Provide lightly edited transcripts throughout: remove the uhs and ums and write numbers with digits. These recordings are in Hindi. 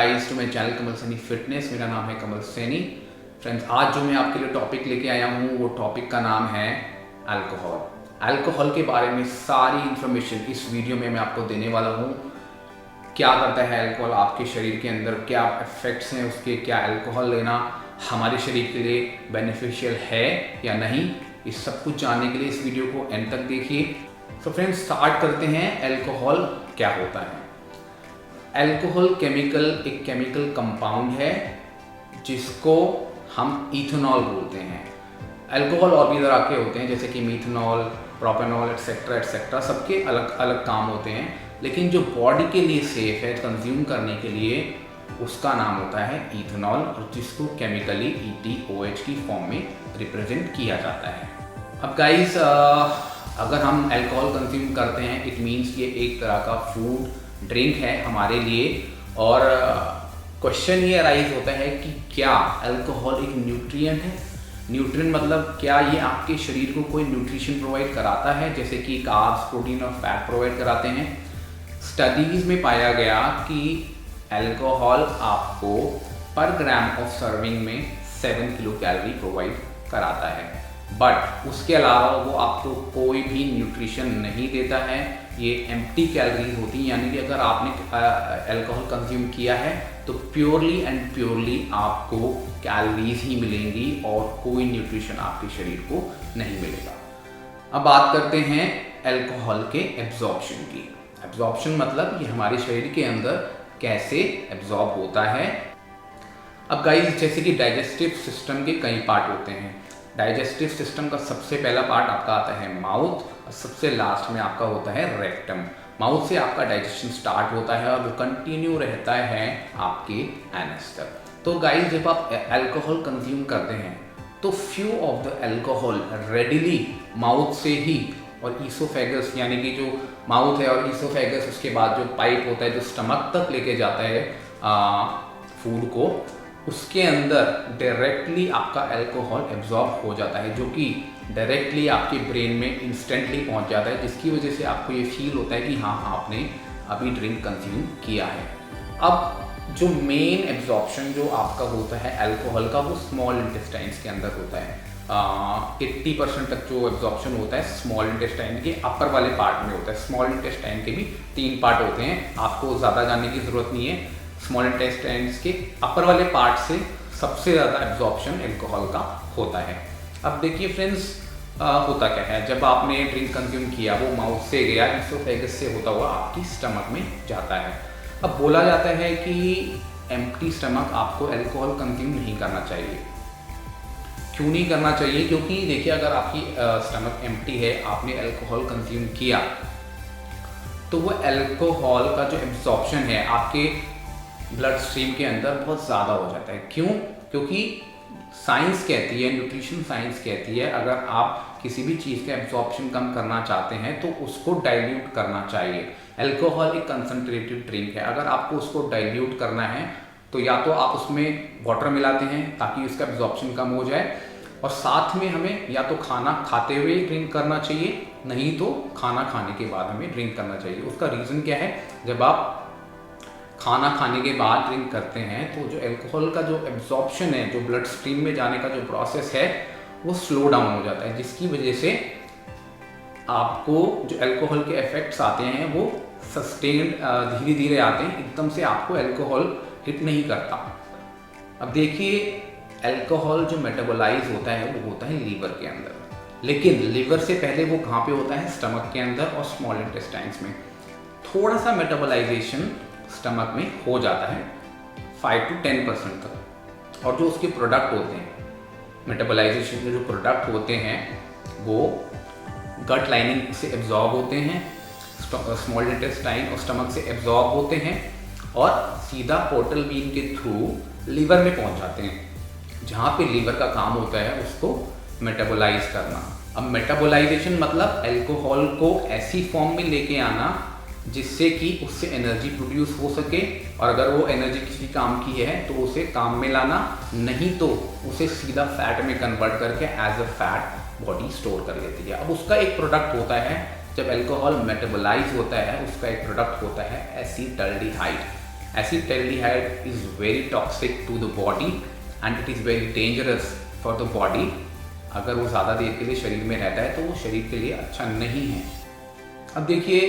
Guys to my channel Kamal Saini fitness. मेरा नाम है कमल सैनी। फ्रेंड्स, आज जो मैं आपके लिए टॉपिक लेके आया हूँ वो टॉपिक का नाम है अल्कोहल। अल्कोहल के बारे में सारी इन्फॉर्मेशन इस वीडियो में मैं आपको देने वाला हूँ। क्या करता है अल्कोहल आपके शरीर के अंदर, क्या इफेक्ट्स हैं उसके, क्या अल्कोहल लेना हमारे शरीर के लिए बेनिफिशियल है या नहीं, इस सब कुछ जानने के लिए इस वीडियो को एंड तक देखिए। तो फ्रेंड्स, स्टार्ट करते हैं। अल्कोहल क्या होता है? अल्कोहल एक केमिकल कंपाउंड है जिसको हम इथेनॉल बोलते हैं। अल्कोहल और भी तरह के होते हैं जैसे कि मीथेनॉल, प्रोपेनॉल एटसेट्रा एटसेट्रा, सबके अलग अलग काम होते हैं, लेकिन जो बॉडी के लिए सेफ है कंज्यूम करने के लिए उसका नाम होता है इथेनॉल, और जिसको केमिकली ETOH की फॉर्म में रिप्रेजेंट किया जाता है। अब गाइस, अगर हम अल्कोहल कंज्यूम करते हैं इट मीन्स ये एक तरह का फूड ड्रिंक है हमारे लिए। और क्वेश्चन ये अराइज होता है कि क्या अल्कोहल एक न्यूट्रिएंट है? न्यूट्रिएंट मतलब क्या ये आपके शरीर को कोई न्यूट्रिशन प्रोवाइड कराता है, जैसे कि कार्ब्स, प्रोटीन और फैट प्रोवाइड कराते हैं? स्टडीज़ में पाया गया कि अल्कोहल आपको पर ग्राम ऑफ सर्विंग में 7 किलो कैलोरी प्रोवाइड कराता है, बट उसके अलावा वो आपको कोई भी न्यूट्रिशन नहीं देता है। ये एम्प्टी कैलोरीज होती हैं, यानी कि अगर आपने अल्कोहल कंज्यूम किया है तो प्योरली एंड प्योरली आपको कैलोरीज ही मिलेंगी और कोई न्यूट्रिशन आपके शरीर को नहीं मिलेगा। अब बात करते हैं अल्कोहल के एब्जॉर्प्शन की। एब्जॉर्प्शन मतलब ये हमारे शरीर के अंदर कैसे एब्जॉर्ब होता है। अब गाइस, जैसे कि डाइजेस्टिव सिस्टम के कई पार्ट होते हैं। डाइजेस्टिव सिस्टम का सबसे पहला पार्ट आपका आता है माउथ, और सबसे लास्ट में आपका होता है रेक्टम। माउथ से आपका डाइजेशन स्टार्ट होता है और वो कंटिन्यू रहता है आपके एनस तक। तो गाइस, जब आप अल्कोहल कंज्यूम करते हैं तो few of the alcohol readily mouth से ही और ईसोफेगस, यानी कि जो माउथ है और ईसोफेगस, उसके बाद जो पाइप होता है जो स्टमक तक लेके जाता है फूड को, उसके अंदर डायरेक्टली आपका अल्कोहल एब्जॉर्ब हो जाता है, जो कि डायरेक्टली आपके ब्रेन में इंस्टेंटली पहुंच जाता है, जिसकी वजह से आपको ये फील होता है कि हाँ, आपने अभी ड्रिंक कंज्यूम किया है। अब जो मेन एब्जॉर्प्शन जो आपका होता है अल्कोहल का, वो स्मॉल इंटेस्टाइन्स के अंदर होता है। 80% तक जो एब्जॉर्प्शन होता है स्मॉल इंटेस्टाइन के अपर वाले पार्ट में होता है। स्मॉल इंटेस्टाइन के भी 3 पार्ट होते हैं, आपको ज़्यादा जानने की ज़रूरत नहीं है। स्मॉल इंटेस्टाइन्स के अपर वाले पार्ट से सबसे ज़्यादा एब्जॉर्प्शन अल्कोहल का होता है। अब देखिए फ्रेंड्स, होता क्या है, जब आपने ड्रिंक कंज्यूम किया वो माउथ से गया, ईसोफेगस से होता हुआ आपकी स्टमक में जाता है। अब बोला जाता है कि एम्प्टी स्टमक आपको अल्कोहल कंज्यूम नहीं करना चाहिए। क्यों नहीं करना चाहिए? क्योंकि देखिए, अगर आपकी स्टमक एम्प्टी है, आपने अल्कोहल कंज्यूम किया, तो वो अल्कोहल का जो एब्जॉर्प्शन है आपके ब्लड स्ट्रीम के अंदर बहुत ज़्यादा हो जाता है। क्यों? क्योंकि साइंस कहती है, न्यूट्रिशन साइंस कहती है, अगर आप किसी भी चीज़ का एब्जॉर्प्शन कम करना चाहते हैं तो उसको डाइल्यूट करना चाहिए। अल्कोहल एक कंसनट्रेटेड ड्रिंक है, अगर आपको उसको डाइल्यूट करना है तो या तो आप उसमें वाटर मिलाते हैं ताकि उसका एब्जॉर्प्शन कम हो जाए, और साथ में हमें या तो खाना खाते हुए ड्रिंक करना चाहिए, नहीं तो खाना खाने के बाद हमें ड्रिंक करना चाहिए। उसका रीज़न क्या है? जब आप खाना खाने के बाद ड्रिंक करते हैं तो जो अल्कोहल का जो एब्जॉर्प्शन है, जो ब्लड स्ट्रीम में जाने का जो प्रोसेस है, वो स्लो डाउन हो जाता है, जिसकी वजह से आपको जो अल्कोहल के इफेक्ट्स आते हैं वो सस्टेन्ड धीरे धीरे आते हैं, एकदम से आपको अल्कोहल हिट नहीं करता। अब देखिए, अल्कोहल जो मेटाबोलाइज होता है वो होता है लीवर के अंदर, लेकिन लीवर से पहले वो कहाँ पे होता है? स्टमक के अंदर और स्मॉल इंटेस्टाइन्स में। थोड़ा सा मेटाबोलाइजेशन स्टमक में हो जाता है 5 to 10% तक, और जो उसके प्रोडक्ट होते हैं, मेटाबोलाइजेशन के जो प्रोडक्ट होते हैं वो गट लाइनिंग से एब्जॉर्ब होते हैं, स्मॉल इंटेस्टाइन और स्टमक से एब्जॉर्ब होते हैं और सीधा पोर्टल बीन के थ्रू लीवर में पहुंच जाते हैं, जहाँ पे लीवर का काम होता है उसको मेटाबोलाइज करना। अब मेटाबोलाइजेशन मतलब अल्कोहल को ऐसी फॉर्म में लेके आना जिससे कि उससे एनर्जी प्रोड्यूस हो सके, और अगर वो एनर्जी किसी काम की है तो उसे काम में लाना, नहीं तो उसे सीधा फैट में कन्वर्ट करके as a fat body store कर लेती है। अब उसका एक प्रोडक्ट होता है, जब अल्कोहल मेटाबोलाइज होता है उसका एक प्रोडक्ट होता है acetaldehyde. Acetaldehyde is very toxic to the body and it is very dangerous for the body. अगर वो ज़्यादा देर के लिए शरीर में रहता है तो वो शरीर के लिए अच्छा नहीं है। अब देखिए,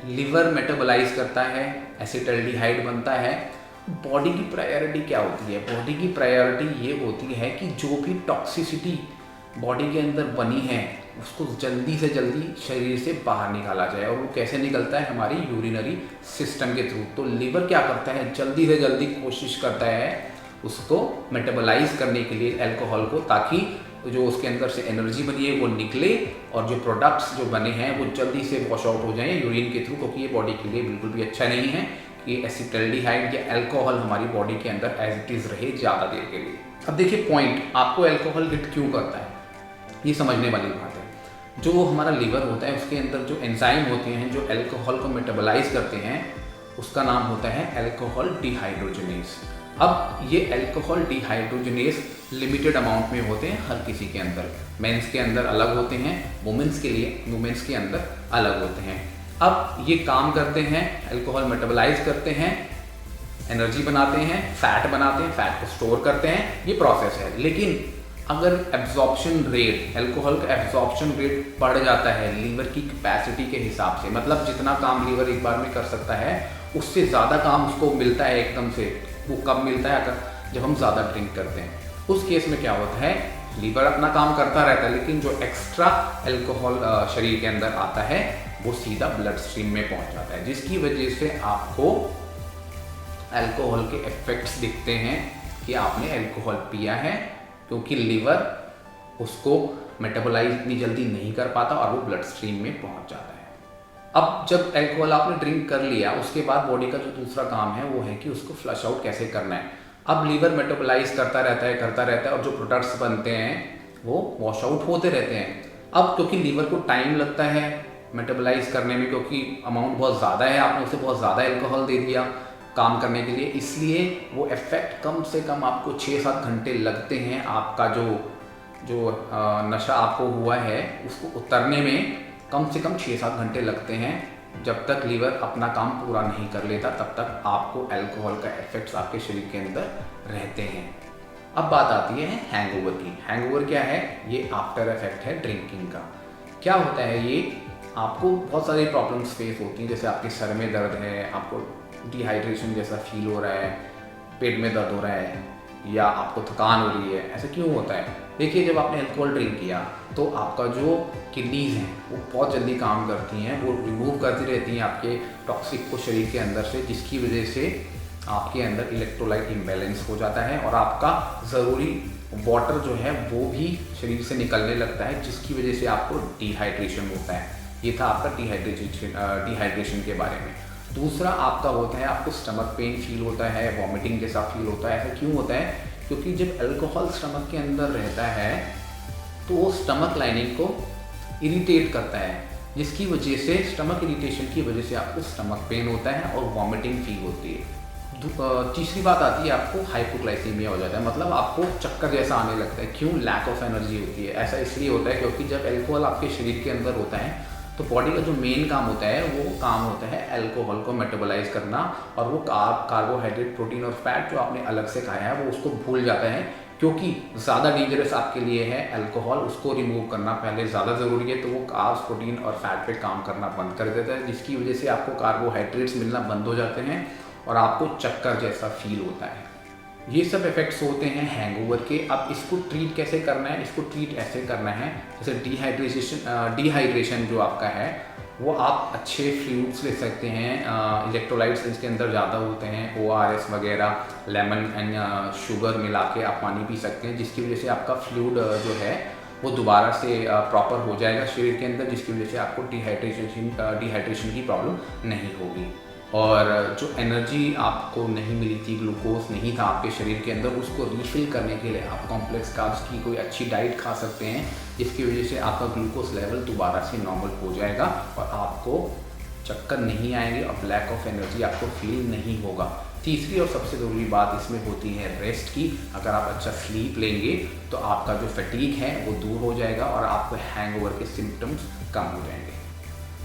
लिवर मेटाबोलाइज करता है, एसिटाल्डिहाइड बनता है। बॉडी की प्रायोरिटी क्या होती है? बॉडी की प्रायोरिटी ये होती है कि जो भी टॉक्सिसिटी बॉडी के अंदर बनी है उसको जल्दी से जल्दी शरीर से बाहर निकाला जाए। और वो कैसे निकलता है? हमारी यूरिनरी सिस्टम के थ्रू। तो लिवर क्या करता है? जल्दी से जल्दी कोशिश करता है उसको मेटाबोलाइज करने के लिए अल्कोहल को, ताकि जो उसके अंदर से एनर्जी बनी है वो निकले और जो प्रोडक्ट्स जो बने हैं वो जल्दी से वॉश आउट हो जाएं यूरिन के थ्रू, क्योंकि ये बॉडी के लिए बिल्कुल भी अच्छा नहीं है कि एसिटाल्डिहाइड या अल्कोहल हमारी बॉडी के अंदर एज इट इज़ रहे ज़्यादा देर के लिए। अब देखिए पॉइंट, आपको अल्कोहल हिट क्यों करता है ये समझने वाली बात है। जो हमारा लिवर होता है उसके अंदर जो एंजाइम होते हैं जो अल्कोहल को मेटाबोलाइज करते हैं उसका नाम होता है अल्कोहल डिहाइड्रोजनेज। अब ये अल्कोहल डिहाइड्रोजनेज लिमिटेड अमाउंट में होते हैं हर किसी के अंदर। मेंस के अंदर अलग होते हैं, वुमेन्स के अंदर अलग होते हैं। अब ये काम करते हैं, अल्कोहल मेटाबोलाइज करते हैं, एनर्जी बनाते हैं, फैट बनाते हैं, फैट को स्टोर करते हैं, ये प्रोसेस है। लेकिन अगर एब्जॉर्प्शन रेट, अल्कोहल का एब्जॉर्प्शन रेट बढ़ जाता है लीवर की कैपेसिटी के हिसाब से, मतलब जितना काम लीवर एक बार में कर सकता है उससे ज़्यादा काम उसको मिलता है एकदम से, वो कब मिलता है? अगर जब हम ज़्यादा ड्रिंक करते हैं, उस केस में क्या होता है, लीवर अपना काम करता रहता है लेकिन जो एक्स्ट्रा अल्कोहल शरीर के अंदर आता है वो सीधा ब्लड स्ट्रीम में पहुंच जाता है, जिसकी वजह से आपको अल्कोहल के इफेक्ट्स दिखते हैं कि आपने अल्कोहल पिया है, क्योंकि लीवर उसको मेटाबोलाइज इतनी जल्दी नहीं कर पाता और वो ब्लड स्ट्रीम में पहुंच जाता है। अब जब अल्कोहल आपने ड्रिंक कर लिया उसके बाद बॉडी का जो दूसरा काम है वो है कि उसको फ्लश आउट कैसे करना है। अब लीवर मेटाबोलाइज करता रहता है और जो प्रोडक्ट्स बनते हैं वो वॉश आउट होते रहते हैं। अब क्योंकि लीवर को टाइम लगता है मेटाबोलाइज करने में, क्योंकि अमाउंट बहुत ज़्यादा है, आपने उसे बहुत ज़्यादा अल्कोहल दे दिया काम करने के लिए, इसलिए वो इफ़ेक्ट कम से कम आपको 6-7 घंटे लगते हैं। आपका जो नशा आपको हुआ है उसको उतरने में कम से कम 6-7 घंटे लगते हैं। जब तक लीवर अपना काम पूरा नहीं कर लेता तब तक आपको अल्कोहल का इफेक्ट्स आपके शरीर के अंदर रहते हैं। अब बात आती है हैंगओवर की। हैंगओवर क्या है? ये आफ्टर इफेक्ट है ड्रिंकिंग का। क्या होता है ये? आपको बहुत सारी प्रॉब्लम्स फेस होती हैं, जैसे आपके सर में दर्द है, आपको डिहाइड्रेशन जैसा फील हो रहा है, पेट में दर्द हो रहा है, या आपको थकान हो रही है। ऐसा क्यों होता है? देखिए, जब आपने अल्कोहल ड्रिंक किया तो आपका जो किडनीज हैं वो बहुत जल्दी काम करती हैं, वो रिमूव करती रहती हैं आपके टॉक्सिक को शरीर के अंदर से, जिसकी वजह से आपके अंदर इलेक्ट्रोलाइट इम्बैलेंस हो जाता है और आपका ज़रूरी वाटर जो है वो भी शरीर से निकलने लगता है, जिसकी वजह से आपको डिहाइड्रेशन होता है। ये था आपका डिहाइड्रेशन के बारे में। दूसरा आपका होता है, आपको स्टमक पेन फील होता है, वॉमिटिंग जैसा फील होता है। ऐसा क्यों होता है? क्योंकि जब अल्कोहल स्टमक के अंदर रहता है तो वो स्टमक लाइनिंग को इरिटेट करता है, जिसकी वजह से स्टमक इरिटेशन की वजह से आपको स्टमक पेन होता है और वॉमिटिंग फील होती है। तीसरी बात आती है, आपको हाइपोग्लाइसीमिया हो जाता है, मतलब आपको चक्कर जैसा आने लगता है। क्यों? लैक ऑफ एनर्जी होती है। ऐसा इसलिए होता है क्योंकि जब अल्कोहल आपके शरीर के अंदर होता है तो बॉडी का जो मेन काम होता है वो काम होता है अल्कोहल को मेटाबोलाइज करना, और वो कार्बोहाइड्रेट, प्रोटीन और फैट जो आपने अलग से खाया है वो उसको भूल जाता है, क्योंकि ज़्यादा डेंजरस आपके लिए है अल्कोहल, उसको रिमूव करना पहले ज़्यादा ज़रूरी है। तो वो कार्ब्स, प्रोटीन और फैट पे काम करना बंद कर देता है, जिसकी वजह से आपको कार्बोहाइड्रेट्स मिलना बंद हो जाते हैं और आपको चक्कर जैसा फील होता है। ये सब इफेक्ट्स होते हैं हैंगओवर के। अब इसको ट्रीट कैसे करना है? इसको ट्रीट ऐसे करना है, जैसे डिहाइड्रेशन जो आपका है वो आप अच्छे फ्लूइड्स ले सकते हैं, इलेक्ट्रोलाइट्स इसके अंदर ज़्यादा होते हैं, ORS वगैरह, लेमन एंड शुगर मिला के आप पानी पी सकते हैं, जिसकी वजह से आपका फ्लूइड जो है वो दोबारा से प्रॉपर हो जाएगा शरीर के अंदर, जिसकी वजह से आपको डिहाइड्रेशन की प्रॉब्लम नहीं होगी। और जो एनर्जी आपको नहीं मिली थी, ग्लूकोज नहीं था आपके शरीर के अंदर, उसको रीफिल करने के लिए आप कॉम्प्लेक्स कार्ब्स की कोई अच्छी डाइट खा सकते हैं, जिसकी वजह से आपका ग्लूकोज लेवल दोबारा से नॉर्मल हो जाएगा और आपको चक्कर नहीं आएंगे और ब्लैक ऑफ एनर्जी आपको फील नहीं होगा। तीसरी और सबसे ज़रूरी बात इसमें होती है रेस्ट की। अगर आप अच्छा स्लीप लेंगे तो आपका जो फटीग है वो दूर हो जाएगा और आपको हैंगओवर के सिम्टम्स कम हो जाएंगे।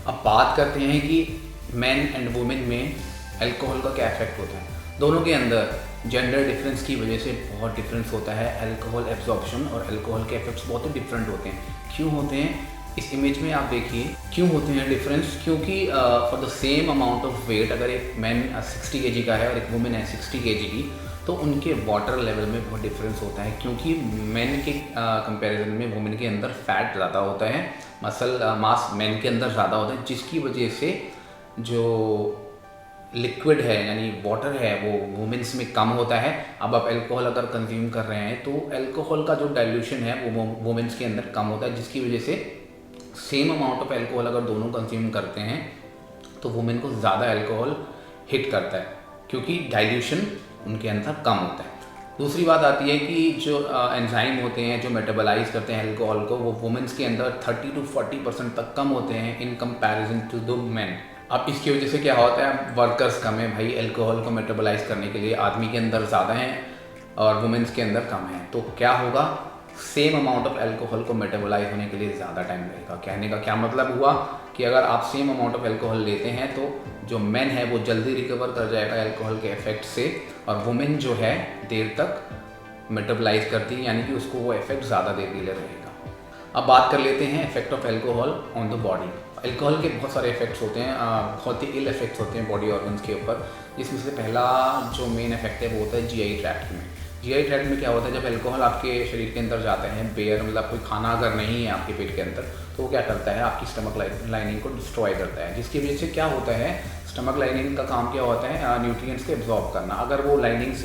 अब बात करते हैं कि मेन एंड वुमेन में अल्कोहल का क्या इफेक्ट होता है। दोनों के अंदर जेंडर डिफरेंस की वजह से बहुत डिफरेंस होता है। अल्कोहल एब्जॉर्प्शन और अल्कोहल के इफेक्ट्स बहुत ही डिफरेंट होते हैं। क्यों होते हैं, इस इमेज में आप देखिए क्यों होते हैं डिफरेंस। क्योंकि for the same amount of weight, अगर एक मैन 60 केजी का है और एक वुमेन है 60 केजी की, तो उनके वाटर लेवल में बहुत डिफरेंस होता है। क्योंकि मैन के कंपैरिजन में वुमेन के अंदर फैट ज़्यादा होता है, मसल मास मैन के अंदर ज़्यादा होता है, जिसकी वजह से जो लिक्विड है यानी वाटर है वो वुमेन्स में कम होता है। अब आप अल्कोहल अगर कंज्यूम कर रहे हैं तो अल्कोहल का जो डाइल्यूशन है वो वुमेन्स के अंदर कम होता है, जिसकी वजह से सेम अमाउंट ऑफ अल्कोहल अगर दोनों कंज्यूम करते हैं तो वुमेन को ज़्यादा अल्कोहल हिट करता है, क्योंकि डाइल्यूशन उनके अंदर कम होता है। दूसरी बात आती है कि जो एंजाइम होते हैं जो मेटाबोलाइज करते हैं अल्कोहल को, वो वुमेन्स के अंदर 30 to 40% तक कम होते हैं in comparison to the men. अब इसकी वजह से क्या होता है, वर्कर्स कम है भाई अल्कोहल को मेटाबोलाइज करने के लिए, आदमी के अंदर ज़्यादा हैं और वुमेन्स के अंदर कम है। तो क्या होगा, सेम अमाउंट ऑफ अल्कोहल को मेटाबोलाइज होने के लिए ज़्यादा टाइम लगेगा। कहने का क्या मतलब हुआ कि अगर आप सेम अमाउंट ऑफ अल्कोहल लेते हैं तो जो मेन है वो जल्दी रिकवर कर जाएगा अल्कोहल के इफेक्ट से, और वुमेन जो है देर तक मेटाबोलाइज करती है, यानी कि उसको वो इफेक्ट ज़्यादा देर के लिए रहेगा। अब बात कर लेते हैं effect of alcohol on the body. Alcohol के बहुत सारे इफेक्ट्स होते हैं, बहुत ही इल इफेक्ट्स होते हैं बॉडी ऑर्गन्स के ऊपर, जिसमें से पहला जो मेन इफेक्ट है वो होता है जीआई ट्रैक्ट में। जीआई ट्रैक्ट में क्या होता है, जब अल्कोहल आपके शरीर के अंदर जाते हैं, बेयर मतलब कोई खाना अगर नहीं है आपके पेट के अंदर, तो वो क्या करता है आपकी स्टमक लाइनिंग को डिस्ट्रॉय करता है, जिसकी वजह से क्या होता है, स्टमक लाइनिंग का काम क्या होता है, न्यूट्रिएंट्स को एब्जॉर्ब करना। अगर वो लाइनिंग्स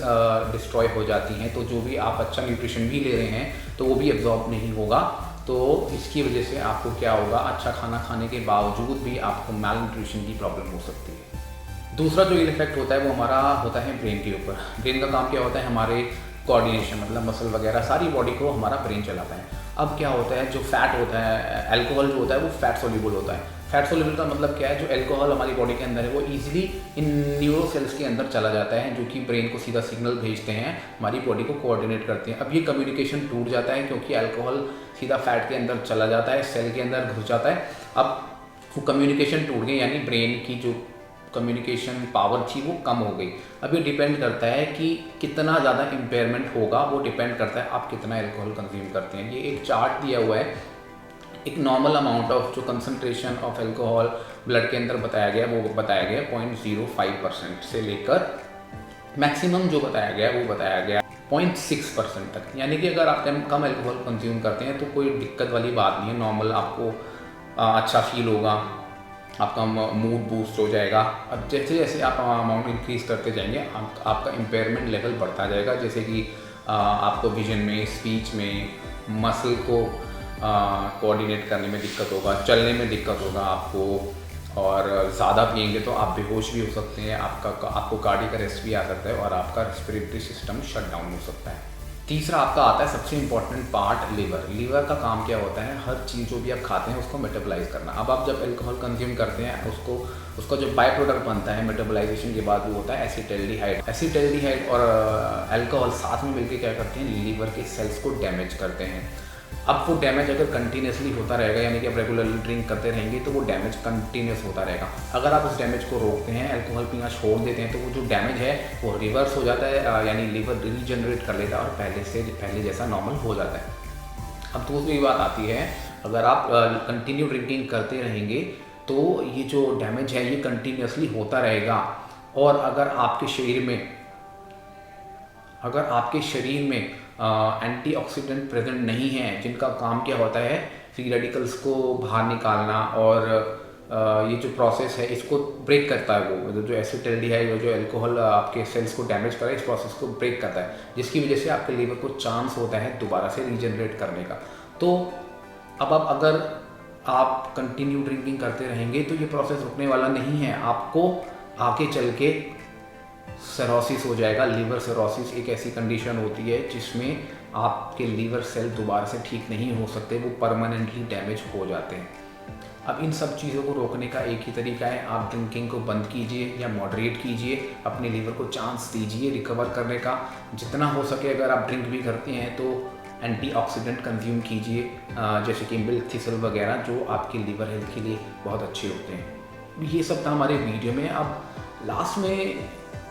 डिस्ट्रॉय हो जाती हैं तो जो भी आप अच्छा न्यूट्रिशन भी ले रहे हैं तो वो भी एब्जॉर्ब नहीं होगा। तो इसकी वजह से आपको क्या होगा, अच्छा खाना खाने के बावजूद भी आपको मैल न्यूट्रिशन की प्रॉब्लम हो सकती है। दूसरा जो इल इफेक्ट होता है वो हमारा होता है ब्रेन के ऊपर। ब्रेन का काम क्या होता है, हमारे कोऑर्डिनेशन मतलब मसल वगैरह सारी बॉडी को हमारा ब्रेन चलाता है। अब क्या होता है, जो फैट होता है, अल्कोहल जो होता है वो फैट सोल्यूबल होता है। फैट सोल्यूबल का मतलब क्या है, जो अल्कोहल हमारी बॉडी के अंदर है वो इजीली इन न्यूरो सेल्स के अंदर चला जाता है, जो कि ब्रेन को सीधा सिग्नल भेजते हैं, हमारी बॉडी को कोऑर्डिनेट करते हैं। अब ये कम्युनिकेशन टूट जाता है क्योंकि अल्कोहल सीधा फैट के अंदर चला जाता है, सेल के अंदर घुस जाता है। अब वो कम्युनिकेशन टूट गई, यानी ब्रेन की जो कम्युनिकेशन पावर थी वो कम हो गई। अब ये डिपेंड करता है कि कितना ज़्यादा इम्पेयरमेंट होगा, वो डिपेंड करता है आप कितना अल्कोहल कंज्यूम करते हैं। ये एक चार्ट दिया हुआ है, एक नॉर्मल अमाउंट ऑफ जो कंसंट्रेशन ऑफ अल्कोहल ब्लड के अंदर बताया गया वो बताया गया 0.05% से लेकर मैक्सिमम जो बताया गया वो बताया गया 0.6% तक। यानी कि अगर आप कम अल्कोहल कंज्यूम करते हैं तो कोई दिक्कत वाली बात नहीं है, नॉर्मल आपको अच्छा फील होगा, आपका मूड बूस्ट हो जाएगा। अब जैसे जैसे आप अमाउंट इंक्रीज़ करते जाएंगे आपका इम्पेयरमेंट लेवल बढ़ता जाएगा, जैसे कि आपको विजन में, स्पीच में, मसल को कोऑर्डिनेट करने में दिक्कत होगा, चलने में दिक्कत होगा आपको, और ज़्यादा पिएंगे तो आप बेहोश भी हो सकते हैं, आपको कार्डियक अरेस्ट भी आ सकता है और आपका रेस्पिरेटरी सिस्टम शट डाउन हो सकता है। तीसरा आपका आता है सबसे इम्पॉर्टेंट पार्ट, लीवर। लीवर का काम क्या होता है, हर चीज़ जो भी आप खाते हैं उसको मेटाबोलाइज करना। अब आप जब अल्कोहल कंज्यूम करते हैं उसका जो बाय प्रोडक्ट बनता है मेटाबोलाइजेशन के बाद वो होता है एसिटाल्डिहाइड। एसिटाल्डिहाइड और अल्कोहल साथ में मिलकर क्या करते हैं, लीवर के सेल्स को डैमेज करते हैं। अब वो डैमेज अगर कंटिन्यूसली होता रहेगा, यानी कि आप रेगुलरली ड्रिंक करते रहेंगे तो वो डैमेज कंटिन्यूस होता रहेगा। अगर आप उस डैमेज को रोकते हैं, अल्कोहल पीना छोड़ देते हैं, तो वो जो डैमेज है वो रिवर्स हो जाता है, यानी लीवर रीजनरेट कर लेता है और पहले जैसा नॉर्मल हो जाता है। अब दूसरी बात आती है, अगर आप कंटिन्यू ड्रिंकिंग करते रहेंगे तो ये जो डैमेज है ये कंटिन्यूसली होता रहेगा। और अगर आपके शरीर में एंटीऑक्सीडेंट प्रेजेंट नहीं है, जिनका काम क्या होता है फ्री रेडिकल्स को बाहर निकालना, और ये जो प्रोसेस है इसको ब्रेक करता है, वो जो एसिटाल्डिहाइड जो अल्कोहल आपके सेल्स को डैमेज करे, इस प्रोसेस को ब्रेक करता है, जिसकी वजह से आपके लीवर को चांस होता है दोबारा से रीजनरेट करने का। तो अब अगर आप कंटिन्यू ड्रिंकिंग करते रहेंगे तो ये प्रोसेस रुकने वाला नहीं है, आपको आगे चल के सिरोसिस हो जाएगा। लीवर सिरोसिस एक ऐसी कंडीशन होती है जिसमें आपके लीवर सेल दोबारा से ठीक नहीं हो सकते, वो परमानेंटली डैमेज हो जाते हैं। अब इन सब चीज़ों को रोकने का एक ही तरीका है, आप ड्रिंकिंग को बंद कीजिए या मॉडरेट कीजिए, अपने लीवर को चांस दीजिए रिकवर करने का। जितना हो सके अगर आप ड्रिंक भी करते हैं तो एंटीऑक्सीडेंट कंज्यूम कीजिए, जैसे कि मिल्क थिसल वगैरह, जो आपके लीवर हेल्थ के लिए बहुत अच्छे होते हैं। ये सब था हमारे वीडियो में। अब लास्ट में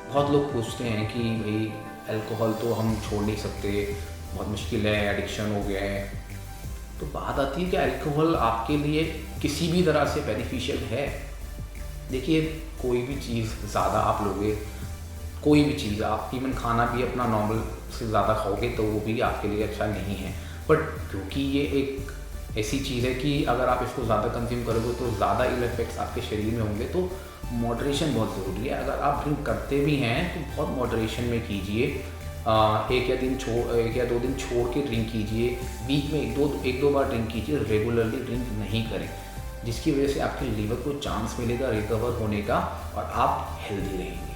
बहुत लोग पूछते हैं कि भाई अल्कोहल तो हम छोड़ नहीं सकते, बहुत मुश्किल है, एडिक्शन हो गया है। तो बात आती है कि अल्कोहल आपके लिए किसी भी तरह से बेनिफिशियल है। देखिए, कोई भी चीज़ ज़्यादा आप लोगे, कोई भी चीज़ आप इवन खाना भी अपना नॉर्मल से ज़्यादा खाओगे तो वो भी आपके लिए अच्छा नहीं है। बट क्योंकि ये एक ऐसी चीज़ है कि अगर आप इसको ज़्यादा कंज्यूम करोगे तो ज़्यादा इल इफेक्ट्स आपके शरीर में होंगे, तो मॉडरेशन बहुत ज़रूरी है। अगर आप ड्रिंक करते भी हैं तो बहुत मॉडरेशन में कीजिए। एक या दो दिन छोड़ के ड्रिंक कीजिए। वीक में एक दो बार ड्रिंक कीजिए, रेगुलरली ड्रिंक नहीं करें, जिसकी वजह से आपके लीवर को चांस मिलेगा रिकवर होने का और आप हेल्दी रहेंगे।